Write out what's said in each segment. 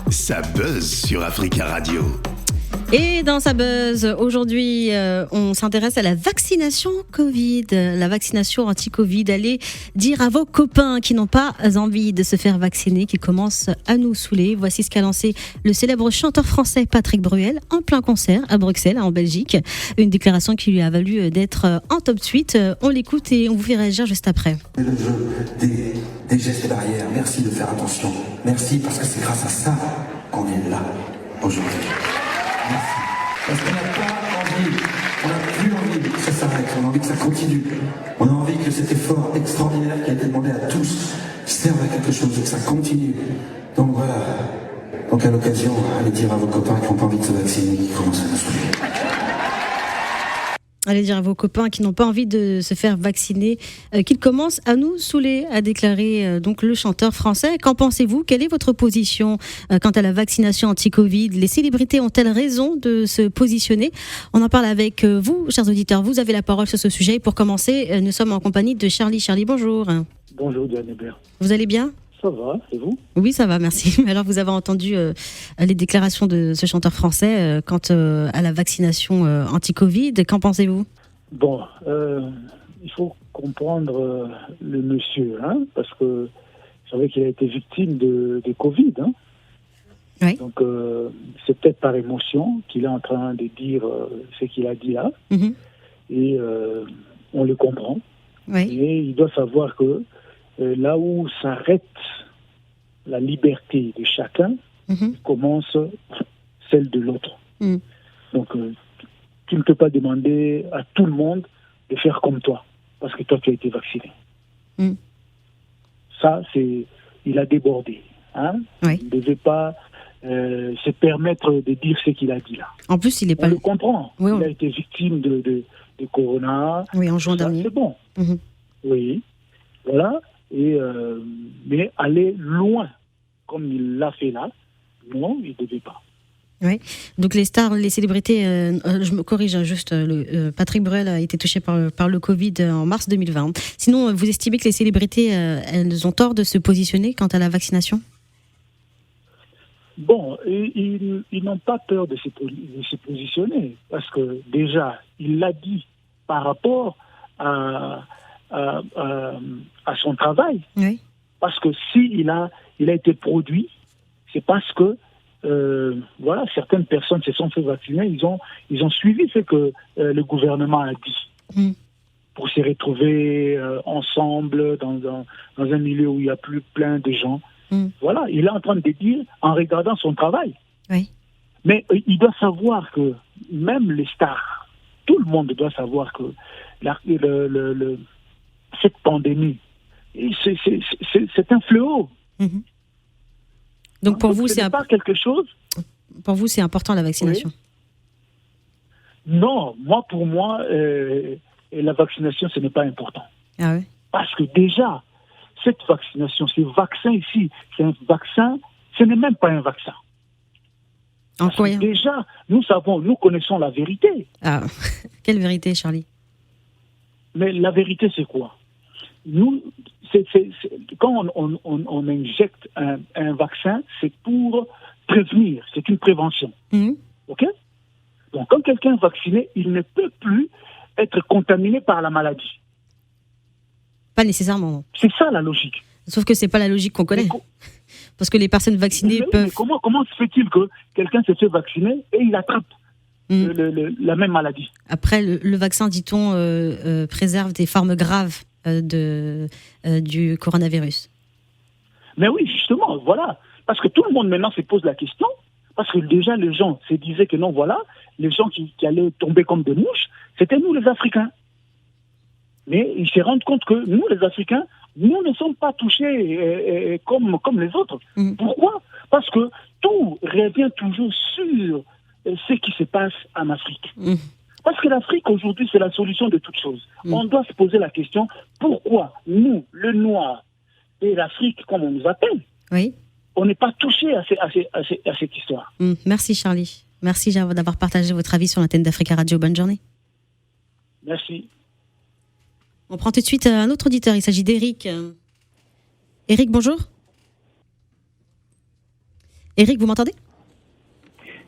Ça buzz sur Africa Radio. Et dans sa buzz, aujourd'hui, on s'intéresse à la vaccination Covid, la vaccination anti-Covid. Allez dire à vos copains qui n'ont pas envie de se faire vacciner, qui commencent à nous saouler. Voici ce qu'a lancé le célèbre chanteur français Patrick Bruel en plein concert à Bruxelles, en Belgique. Une déclaration qui lui a valu d'être en top suite. On l'écoute et on vous fait réagir juste après. Le jeu des gestes barrières, merci de faire attention. Merci parce que c'est grâce à ça qu'on est là aujourd'hui. Merci. Parce qu'on n'a pas envie, on n'a plus envie que ça s'arrête, on a envie que ça continue. On a envie que cet effort extraordinaire qui a été demandé à tous serve à quelque chose, que ça continue. Donc voilà. Donc à l'occasion, allez dire à vos copains qui n'ont pas envie de se vacciner, qui commencent à nous saouler. Allez dire à vos copains qui n'ont pas envie de se faire vacciner qu'ils commencent à nous saouler, a déclaré donc le chanteur français. Qu'en pensez-vous ? Quelle est votre position quant à la vaccination anti-Covid ? Les célébrités ont-elles raison de se positionner ? On en parle avec vous, chers auditeurs. Vous avez la parole sur ce sujet. Et pour commencer, nous sommes en compagnie de Charlie. Charlie, bonjour. Bonjour Diane Hébert. Vous allez bien ? Ça va, et vous ? Oui, ça va, merci. Alors, vous avez entendu les déclarations de ce chanteur français quant à la vaccination anti-Covid. Qu'en pensez-vous ? Bon, il faut comprendre le monsieur, parce que vous savez qu'il a été victime de Covid. Oui. Donc, c'est peut-être par émotion qu'il est en train de dire ce qu'il a dit là. Mhm. Et on le comprend. Oui. Et il doit savoir que là où s'arrête la liberté de chacun, commence celle de l'autre. Mhm. Donc, tu ne peux pas demander à tout le monde de faire comme toi, parce que toi, tu as été vacciné. Mm. Ça, il a débordé. Oui. Il ne devait pas se permettre de dire ce qu'il a dit là. En plus, il est On pas. le comprend. Oui, Il a été victime de Corona. Oui, en juin Ça, dernier. c'est bon. Mhm. Oui. Voilà. Et, mais aller loin, comme il l'a fait là, non, il ne devait pas. Oui. Donc les stars, les célébrités, je me corrige juste, Patrick Bruel a été touché par le Covid en mars 2020. Sinon, vous estimez que les célébrités, elles ont tort de se positionner quant à la vaccination ? Bon, ils n'ont pas peur de se positionner, parce que déjà, il l'a dit par rapport à son travail. Oui. Parce que s'il a été produit, c'est parce que voilà, certaines personnes se sont fait vacciner, ils ont suivi ce que le gouvernement a dit pour se retrouver ensemble dans un milieu où il y a plus plein de gens. Voilà, il est en train de dire en regardant son travail. Oui. Mais il doit savoir que même les stars, tout le monde doit savoir que cette pandémie, c'est un fléau. Mhm. Donc pour vous, c'est pas quelque chose. Pour vous, c'est important la vaccination. Oui. Non, pour moi, la vaccination, ce n'est pas important. Ah oui. Parce que déjà, cette vaccination, ce vaccin ici, c'est un vaccin, ce n'est même pas un vaccin. En quoi ? Déjà, nous connaissons la vérité. Ah, quelle vérité, Charlie ? Mais la vérité, c'est quoi ? Nous, quand on injecte un vaccin, c'est pour prévenir, c'est une prévention. OK ? Donc, quand quelqu'un est vacciné, il ne peut plus être contaminé par la maladie. Pas nécessairement. C'est ça la logique. Sauf que c'est pas la logique qu'on connaît. Parce que les personnes vaccinées peuvent... Mais comment se fait-il que quelqu'un se fait vacciner et il attrape la même maladie ? Après, le vaccin, dit-on, préserve des formes graves du coronavirus. Mais oui, justement, voilà. Parce que tout le monde maintenant se pose la question. Parce que déjà, les gens se disaient que non, voilà, les gens qui allaient tomber comme des mouches, c'était nous les Africains. Mais ils se rendent compte que nous, les Africains, nous ne sommes pas touchés comme les autres. Pourquoi ? Parce que tout revient toujours sur ce qui se passe en Afrique. Parce que l'Afrique, aujourd'hui, c'est la solution de toutes choses. On doit se poser la question, pourquoi nous, le Noir, et l'Afrique, comme on nous appelle, on n'est pas touché à cette histoire. Merci Charlie. Merci d'avoir partagé votre avis sur l'antenne d'Africa Radio. Bonne journée. Merci. On prend tout de suite un autre auditeur, il s'agit d'Éric. Éric, bonjour. Éric, vous m'entendez ?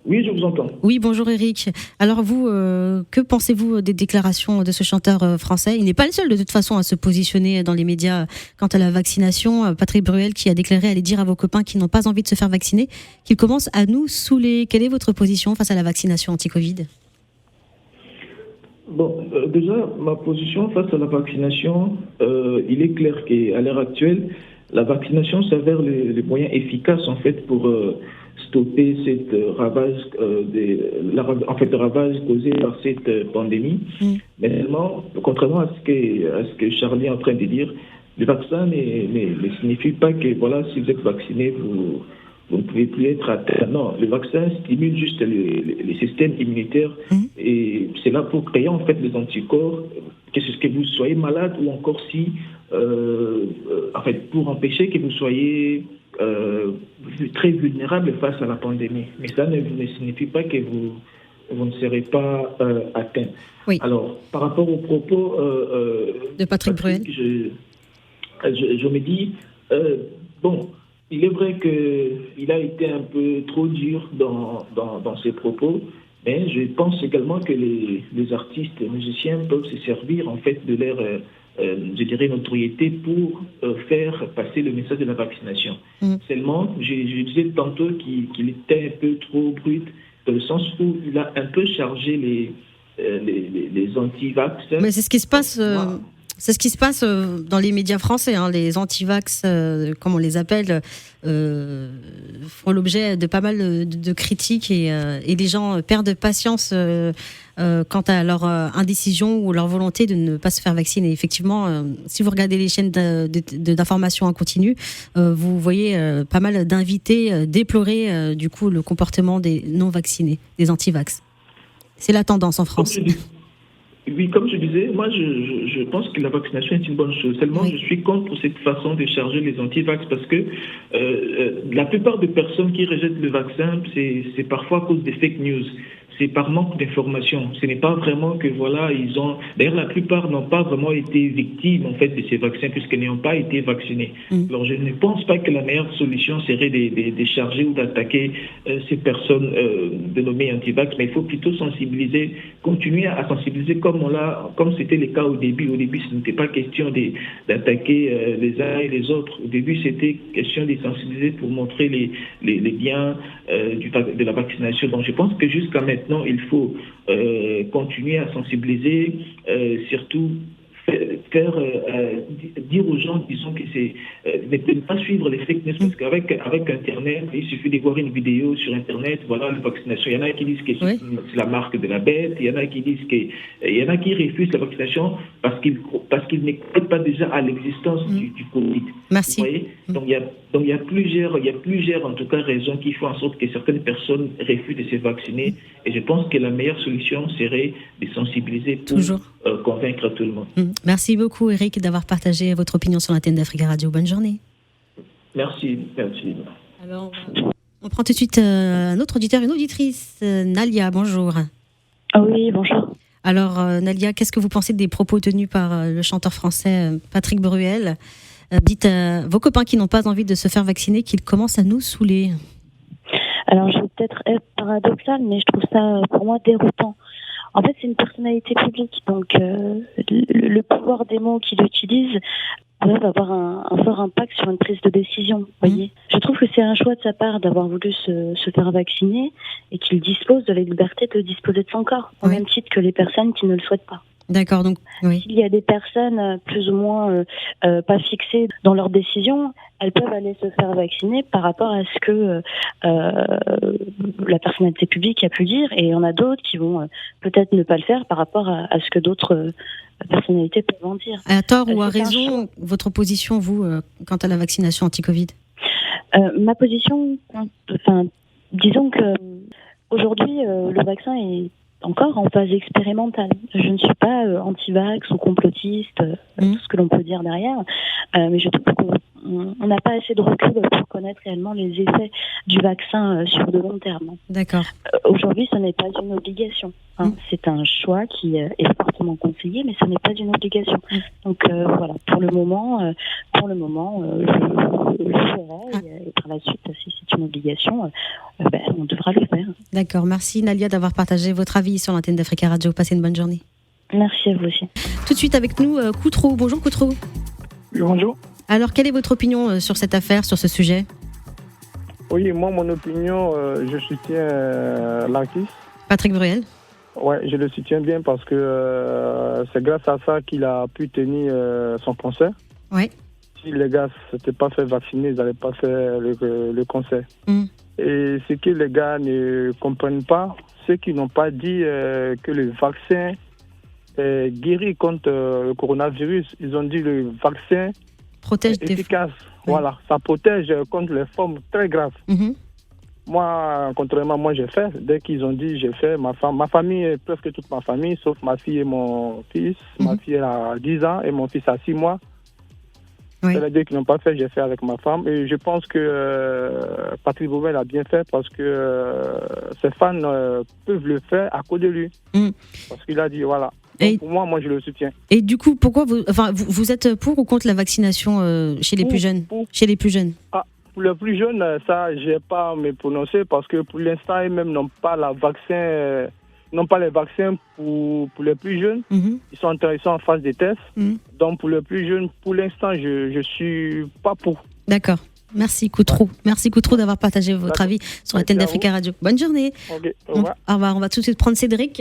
Oui, je vous entends. Oui, bonjour Éric. Alors vous, que pensez-vous des déclarations de ce chanteur français ? Il n'est pas le seul de toute façon à se positionner dans les médias quant à la vaccination. Patrick Bruel qui a déclaré aller dire à vos copains qui n'ont pas envie de se faire vacciner qu'ils commencent à nous saouler. Quelle est votre position face à la vaccination anti-Covid ? Bon, déjà, ma position face à la vaccination, il est clair qu'à l'heure actuelle, la vaccination s'avère le moyen efficace en fait pour stopper cette ravage, le ravage causé par cette pandémie. Mais seulement, contrairement à ce que Charlie est en train de dire, le vaccin ne signifie pas que voilà, si vous êtes vacciné, vous ne pouvez plus être atteint. Non, le vaccin stimule juste les systèmes immunitaires et c'est là pour créer en fait des anticorps, que vous soyez malade ou encore si, en fait, pour empêcher que vous soyez très vulnérable face à la pandémie. Mais ça ne signifie pas que vous ne serez pas atteint. Oui. Alors, par rapport aux propos de Patrick Bruel, je me dis, bon, il est vrai qu'il a été un peu trop dur dans ses propos, mais je pense également que les artistes, les musiciens peuvent se servir en fait de leur, je dirais, notoriété pour faire passer le message de la vaccination. Seulement, je disais tantôt qu'il était un peu trop brut, dans le sens où il a un peu chargé les anti-vax. Mais c'est ce qui se passe. C'est ce qui se passe dans les médias français. Les anti-vax, comme on les appelle, font l'objet de pas mal de critiques et les gens perdent patience quant à leur indécision ou leur volonté de ne pas se faire vacciner. Effectivement, si vous regardez les chaînes d'information en continu, vous voyez pas mal d'invités déplorer du coup le comportement des non-vaccinés, des anti-vax. C'est la tendance en France. Oui, comme je disais, moi je pense que la vaccination est une bonne chose. Seulement, je suis contre cette façon de charger les anti-vax parce que la plupart des personnes qui rejettent le vaccin, c'est parfois à cause des fake news. C'est par manque d'information. Ce n'est pas vraiment que voilà, ils ont. D'ailleurs, la plupart n'ont pas vraiment été victimes en fait de ces vaccins puisqu'ils n'ont pas été vaccinés. Alors, je ne pense pas que la meilleure solution serait de charger ou d'attaquer ces personnes dénommées anti-vax, mais il faut plutôt sensibiliser, continuer à sensibiliser comme c'était le cas au début. Au début, ce n'était pas question d'attaquer les uns et les autres. Au début, c'était question de sensibiliser pour montrer les biens de la vaccination. Donc, je pense que jusqu'à maintenant, il faut continuer à sensibiliser, surtout dire aux gens, disons que ne pas suivre les fake news, parce qu'avec Internet, il suffit de voir une vidéo sur Internet, voilà la vaccination. Il y en a qui disent que c'est la marque de la bête, il y en a qui disent il y en a qui refusent la vaccination parce qu'ils ne croient pas déjà à l'existence du Covid. Merci. Vous voyez. Donc il y a plusieurs en tout cas raisons qui font en sorte que certaines personnes refusent de se vacciner, et je pense que la meilleure solution serait de sensibiliser pour convaincre tout le monde. Merci beaucoup Éric d'avoir partagé votre opinion sur l'antenne d'Africa Radio. Bonne journée. Merci. Alors, on prend tout de suite un autre auditeur, une auditrice, Nalia, bonjour. Oui, bonjour. Alors Nalia, qu'est-ce que vous pensez des propos tenus par le chanteur français Patrick Bruel ? Dites à vos copains qui n'ont pas envie de se faire vacciner qu'ils commencent à nous saouler. Alors je vais peut-être être paradoxale, mais je trouve ça pour moi déroutant. En fait, c'est une personnalité publique, donc le pouvoir des mots qu'il utilise peuvent avoir un fort impact sur une prise de décision. Voyez, je trouve que c'est un choix de sa part d'avoir voulu se faire vacciner et qu'il dispose de la liberté de disposer de son corps, au même titre que les personnes qui ne le souhaitent pas. D'accord, donc oui. S'il y a des personnes plus ou moins pas fixées dans leurs décisions, elles peuvent aller se faire vacciner par rapport à ce que la personnalité publique a pu dire, et il y en a d'autres qui vont peut-être ne pas le faire par rapport à ce que d'autres personnalités peuvent en dire. À tort ou à raison, votre position, vous, quant à la vaccination anti-Covid ? Ma position, disons que aujourd'hui, le vaccin est encore en phase expérimentale. Je ne suis pas anti-vax ou complotiste, tout ce que l'on peut dire derrière, mais je trouve qu'on on n'a pas assez de recul pour connaître réellement les effets du vaccin sur de long terme. D'accord. Aujourd'hui, ce n'est pas une obligation. C'est un choix qui est fortement conseillé, mais ce n'est pas une obligation. Donc voilà, pour le moment, je le ferai. Et par la suite, si c'est une obligation, on devra le faire. D'accord. Merci Nalia d'avoir partagé votre avis sur l'antenne d'Africa Radio. Passez une bonne journée. Merci à vous aussi. Tout de suite avec nous, Koutro. Bonjour Koutro. Oui, bonjour. Alors, quelle est votre opinion sur cette affaire, sur ce sujet ? Oui, moi, mon opinion, je soutiens l'artiste. Patrick Bruel. Ouais, je le soutiens bien parce que c'est grâce à ça qu'il a pu tenir son concert. Ouais. Si les gars ne s'étaient pas fait vacciner, ils n'allaient pas faire le concert. Et ce que les gars ne comprennent pas, ceux qui n'ont pas dit que le vaccin guérit contre le coronavirus. Ils ont dit le vaccin protège est efficace. Voilà, ça protège contre les formes très graves. Moi, contrairement, moi j'ai fait. Dès qu'ils ont dit, j'ai fait. Ma famille, presque toute ma famille, sauf ma fille et mon fils. Ma fille elle a 10 ans et mon fils a 6 mois. C'est-à-dire qu'ils n'ont pas fait, j'ai fait avec ma femme. Et je pense que Patrick Bruel a bien fait parce que ses fans peuvent le faire à cause de lui. Parce qu'il a dit, voilà. Donc, pour moi, je le soutiens. Et du coup, pourquoi vous êtes pour ou contre la vaccination chez les plus jeunes ? Chez les plus jeunes. Pour les plus jeunes, ça, je n'ai pas à me prononcer parce que pour l'instant, ils-mêmes n'ont pas les vaccins pour les plus jeunes. Ils sont en phase de test. Donc, pour les plus jeunes, pour l'instant, je ne suis pas pour. D'accord. Merci Koutro. Merci Koutro d'avoir partagé votre avis sur l'antenne d'Africa Radio. Bonne journée. Okay, au revoir. Au revoir. On va tout de suite prendre Cédric.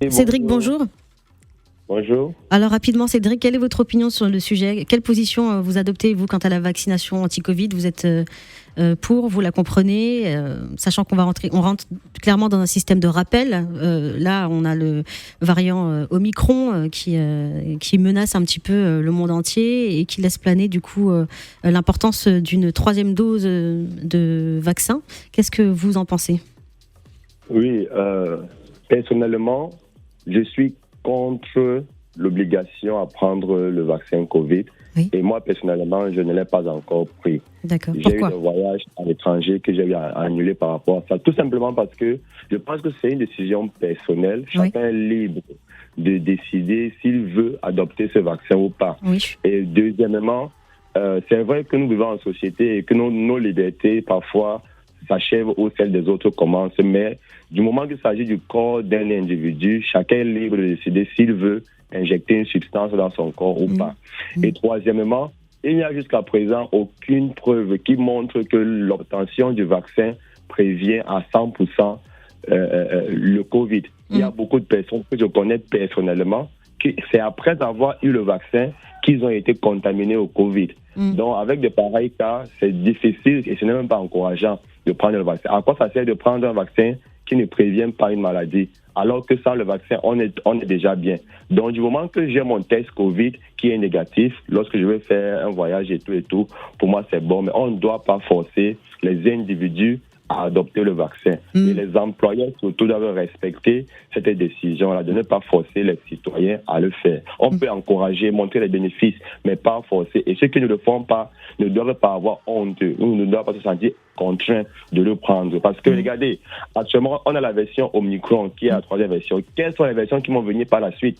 Cédric, bonjour. Bonjour. Alors rapidement, Cédric, quelle est votre opinion sur le sujet ? Quelle position vous adoptez, vous, quant à la vaccination anti-Covid ? Vous êtes pour, vous la comprenez, sachant on rentre clairement dans un système de rappel. Là, on a le variant Omicron qui menace un petit peu le monde entier et qui laisse planer du coup l'importance d'une 3e dose de vaccin. Qu'est-ce que vous en pensez ? Oui, personnellement, je suis contre l'obligation à prendre le vaccin Covid. Oui. Et moi, personnellement, je ne l'ai pas encore pris. D'accord. J'ai eu des voyages à l'étranger que j'ai eu à annuler par rapport à ça. Tout simplement parce que je pense que c'est une décision personnelle. Chacun est libre de décider s'il veut adopter ce vaccin ou pas. Oui. Et deuxièmement, c'est vrai que nous vivons en société et que nos libertés, parfois, s'achèvent où celles des autres commencent. Mais du moment qu'il s'agit du corps d'un individu, chacun est libre de décider s'il veut injecter une substance dans son corps ou pas. Et troisièmement, il n'y a jusqu'à présent aucune preuve qui montre que l'obtention du vaccin prévient à 100% le Covid. Il y a beaucoup de personnes que je connais personnellement qui, c'est après avoir eu le vaccin qu'ils ont été contaminés au Covid. Donc, avec de pareils cas, c'est difficile et ce n'est même pas encourageant de prendre le vaccin. À quoi ça sert de prendre un vaccin qui ne prévient pas une maladie, alors que sans le vaccin, on est déjà bien. Donc, du moment que j'ai mon test Covid qui est négatif, lorsque je vais faire un voyage et tout, pour moi, c'est bon. Mais on ne doit pas forcer les individus à adopter le vaccin. Et les employeurs, surtout, doivent respecter cette décision-là, de ne pas forcer les citoyens à le faire. On peut encourager, montrer les bénéfices, mais pas forcer. Et ceux qui ne le font pas ne doivent pas avoir honte ou ne doivent pas se sentir contraints de le prendre. Parce que, regardez, actuellement, on a la version Omicron qui est la 3e version. Quelles sont les versions qui vont venir par la suite ?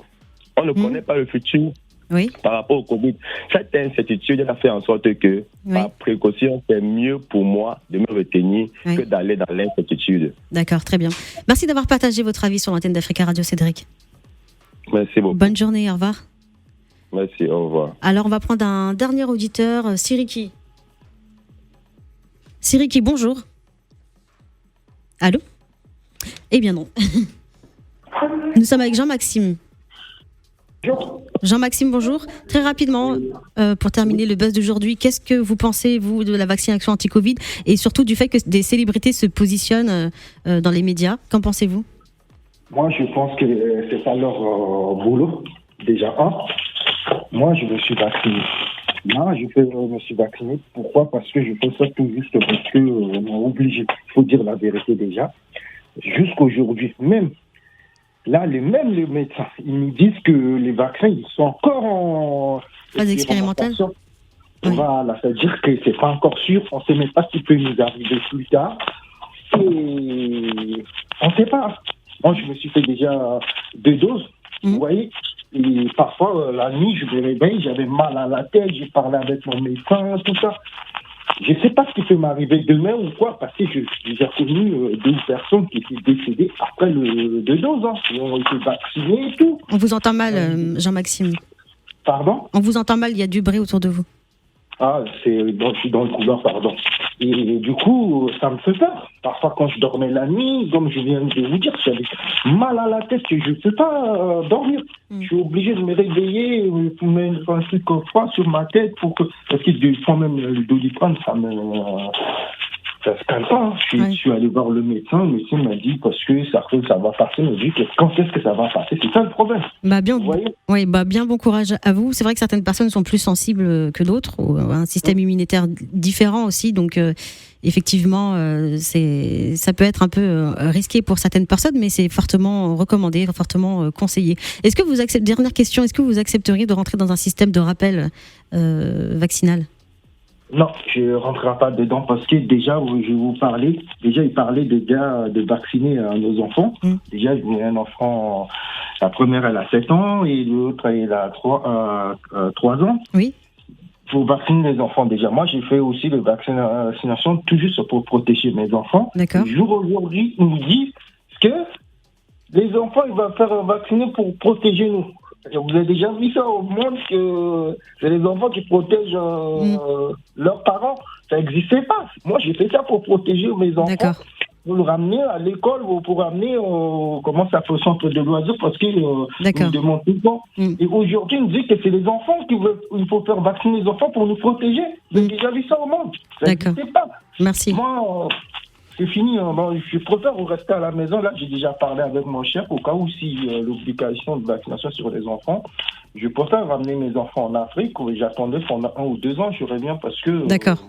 On ne connaît pas le futur. Oui. Par rapport au Covid. Cette incertitude a fait en sorte que, par précaution, c'est mieux pour moi de me retenir que d'aller dans l'incertitude. D'accord, très bien. Merci d'avoir partagé votre avis sur l'antenne d'Africa Radio, Cédric. Merci beaucoup. Bonne journée, au revoir. Merci, au revoir. Alors, on va prendre un dernier auditeur, Siriki. Siriki, bonjour. Allô ? Eh bien non. Nous sommes avec Jean-Maxime. Bonjour. Jean-Maxime, bonjour. Très rapidement, pour terminer le buzz d'aujourd'hui, qu'est-ce que vous pensez, vous, de la vaccination anti-Covid et surtout du fait que des célébrités se positionnent dans les médias ? Qu'en pensez-vous ? Moi, je pense que c'est pas leur boulot, déjà. Moi, je me suis vacciné. Je me suis vacciné. Pourquoi ? Parce que je fais ça tout juste parce qu'on m'a obligé. Il faut dire la vérité déjà. Jusqu'aujourd'hui, même les médecins, ils nous disent que les vaccins, ils sont encore en phase expérimentale. Voilà, c'est-à-dire que c'est pas encore sûr, on sait même pas ce qui peut nous arriver plus tard. Et on sait pas. Moi, je me suis fait déjà 2 doses, vous voyez. Et parfois, la nuit, je me réveille, j'avais mal à la tête, j'ai parlé avec mon médecin, tout ça. Je ne sais pas ce qui peut m'arriver demain ou quoi, parce que j'ai déjà connu 2 personnes qui étaient décédées après le 2 doses, qui ont été vaccinées et tout. On vous entend mal, Jean-Maxime. Pardon ? On vous entend mal, il y a du bruit autour de vous. Ah, je suis dans le couloir, pardon. Et du coup, ça me fait peur. Parfois, quand je dormais la nuit, comme je viens de vous dire, j'avais mal à la tête, que je ne peux pas dormir. Je suis obligé de me réveiller, pour mettre un truc froid sur ma tête, parce que des fois même le Doliprane, ça se calme pas. Je suis allé voir le médecin m'a dit, parce que ça va passer, il m'a dit, quand est-ce que ça va passer ? C'est ça le problème. Bien bon courage à vous. C'est vrai que certaines personnes sont plus sensibles que d'autres, ou un système immunitaire différent aussi, donc effectivement, ça peut être un peu risqué pour certaines personnes, mais c'est fortement recommandé, fortement conseillé. Dernière question, est-ce que vous accepteriez de rentrer dans un système de rappel vaccinal ? Non, je ne rentrerai pas dedans parce que déjà, je vais vous parler. Déjà, il parlait de vacciner nos enfants. Déjà, j'ai un enfant, la première, elle a 7 ans et l'autre, elle a 3 ans. Oui. Pour vacciner les enfants, déjà. Moi, j'ai fait aussi la vaccination tout juste pour protéger mes enfants. D'accord. Le jour aujourd'hui, ils nous disent que les enfants, ils vont faire vacciner pour protéger nous. Vous avez déjà vu ça au monde, que c'est les enfants qui protègent leurs parents. Ça n'existait pas. Moi, j'ai fait ça pour protéger mes enfants. D'accord. Pour le ramener à l'école ou pour ramener comment ça fait au centre de loisirs parce qu'ils nous demandent tout le temps. Et aujourd'hui, ils nous disent que c'est les enfants il faut faire vacciner les enfants pour nous protéger. J'ai déjà vu ça au monde. Ça n'existait pas. Merci. Moi, c'est fini. Je préfère rester à la maison. Là, j'ai déjà parlé avec mon chef au cas où si l'obligation de vaccination sur les enfants. Je préfère ramener mes enfants en Afrique où j'attendais pendant 1 ou 2 ans. Je reviens parce que... D'accord.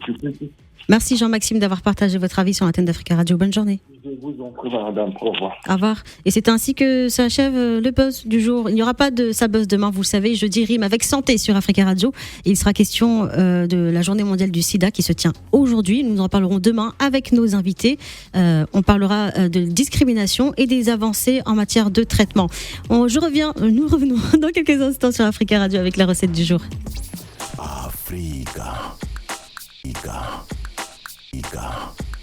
Merci Jean-Maxime d'avoir partagé votre avis sur l'antenne d'Africa Radio. Bonne journée. Je vous en prie, madame. Au revoir. Au revoir. Et c'est ainsi que s'achève le buzz du jour. Il n'y aura pas de ça buzz demain, vous le savez. Jeudi rime avec santé sur Africa Radio. Et il sera question de la journée mondiale du sida qui se tient aujourd'hui. Nous en parlerons demain avec nos invités. On parlera de discrimination et des avancées en matière de traitement. Nous revenons dans quelques instants sur Africa Radio avec la recette du jour. Africa. Iga.